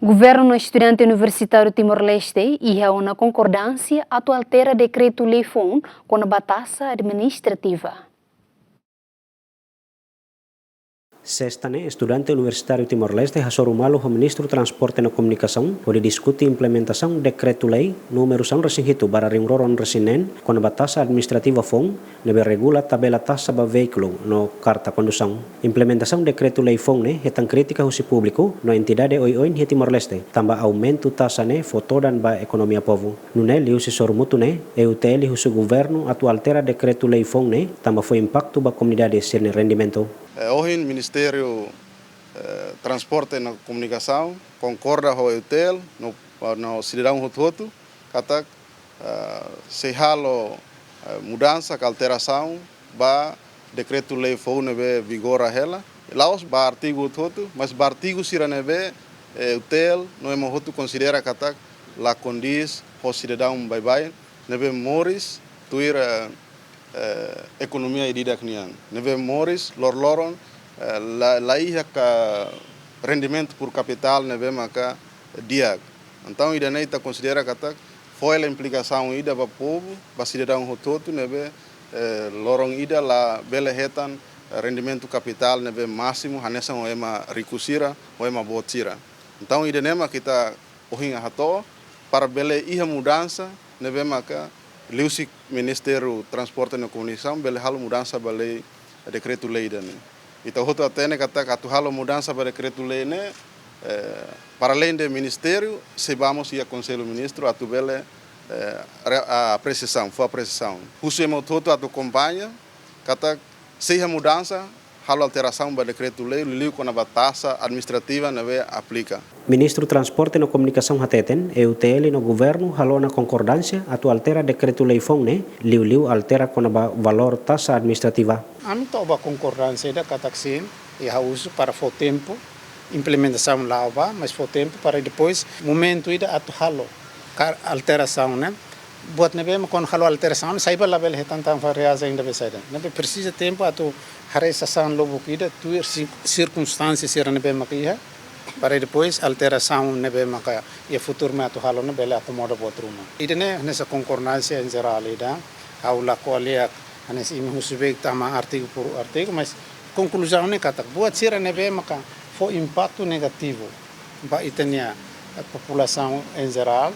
Governo estudante universitário Timor-Leste e uma concordância atual altera decreto-lei FON com a batassa administrativa. Sextane, estudante universitário Timor-Leste hasorumalo o ministro Transporte e Comunicação pode discutir implementação decreto-lei número 100 resinhitu para ringroron resinen com a batassa administrativa FON nebe regula tabela taxa ba veículo no carta condução. Implementação decreto-lei FON ne hetan crítica husi público no entidade oi-oin he Timor-Leste tamba aumento taxa ne fotodan ba ekonomia povo. Nune liu si sormutu ne EUTL husu governo atu altera decreto-lei FON ne tamba foi impacto ba comunidade sirne rendimento. Hoje o Ministério Transporte e Comunicação concorda com o EUTL no cidadão Hututu que se halo mudança, alteração para decreto-lei FON nebe vigor a ela. Laos ba artigo Hututu, mas ba artigo sira nebe EUTL no emo Hutu considera que la condiz o cidadão bye nebe moris tuir economia idida knian neve moris lorloron la iha ka rendimento por capital neve maka diag então ida neita considera que foi a implicação ida para povo para cidadão Hututu neve lorong ida la bele hetan rendimento capital neve máximo hanesa o ema rikusira o ema botira então ida nema kita ohinga hato para bele iha mudança neve maka Liusi Ministério Transporte e Comunicação bele halo mudança para lei decreto-lei dane. Então hoto atene kata atu halo mudança para decreto-lei ne para além do ministério se vamos ia conselho ministro atu bele a precisão, foi a precisão. Husemo hoto atu companhia kata se a mudança halo alteração para decreto-lei liu com a batassa administrativa neve aplica. Ministro Transporte e Comunicação hateten EUTL no governo halo na concordância atu altera decreto-lei FON ne liu altera com a valor taxa administrativa. Ami toba concordância da kataksin e a uso para o tempo implementação lá mas o tempo para depois momento ida atu halo alteração né buat nebe com halo alteração saiba label hetan tan variáveis ainda besaida nebe precisa tempo atu haresa lobo ida tu circunstâncias ser nebe makia para depois alteração nebe maka e futuro me atu halo nebe la acomoda botruma idene nessa concordância em geral ida aula colia nesse imhusbek tama artigo por artigo mas conclusão ne kata buat ser nebe maka foi impacto negativo ba itenia a população em geral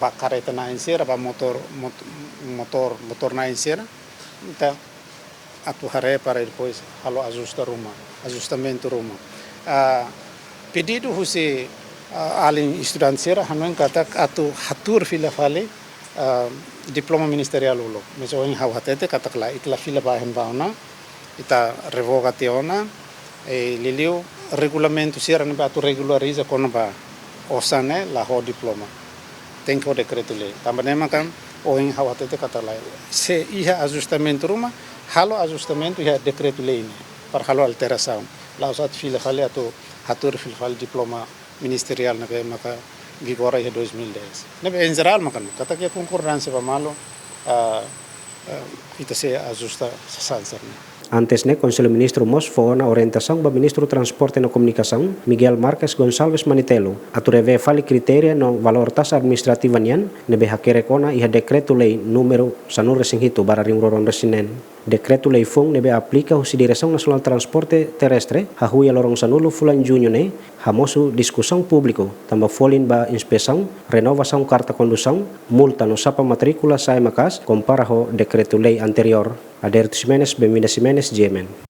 ba careta na insera ba motor na insera então atu hare para depois halo ajustamento ruma pedido husi alin estudantsera hanon kata atu hatur fila fale diploma ministerial ulo meso en hawatete kata kala itla fila bahen bauna ita revogationa liliu regulamento sira ne atu regulariza kono ba osane la ho diploma tenho decreto-lei também makan o en hawatete kata la se iha ajustamento ruma halo ajustamento iha decreto-lei para halo alteração la usat fila fale atu hatur fil diploma ministerial nabe maka vigora iha 2010 nabe en geral makan kata que concordância pa malo ita se ajusta sansarne. Antes ne Conselho Ministro Mos foi na orientação do Ministro Transporte e Comunicação Miguel Marques Gonçalves Manitelo atureve fali criteria no valor taxa administrativa nian nebe hakere kona iha decreto-lei número sanur resinhitu para ringroron resinen. Decreto-lei FON nebe aplica husi Direção Nacional Transporte Terrestre hahuia lorong sanulu fulan junho ne hamosu discussão público tamba folin ba inspeção renovação carta condução multa no sapa matrícula sai makas compara ho decreto-lei anterior. Aderto Ximenes, Bemida Ximenes, Jemen.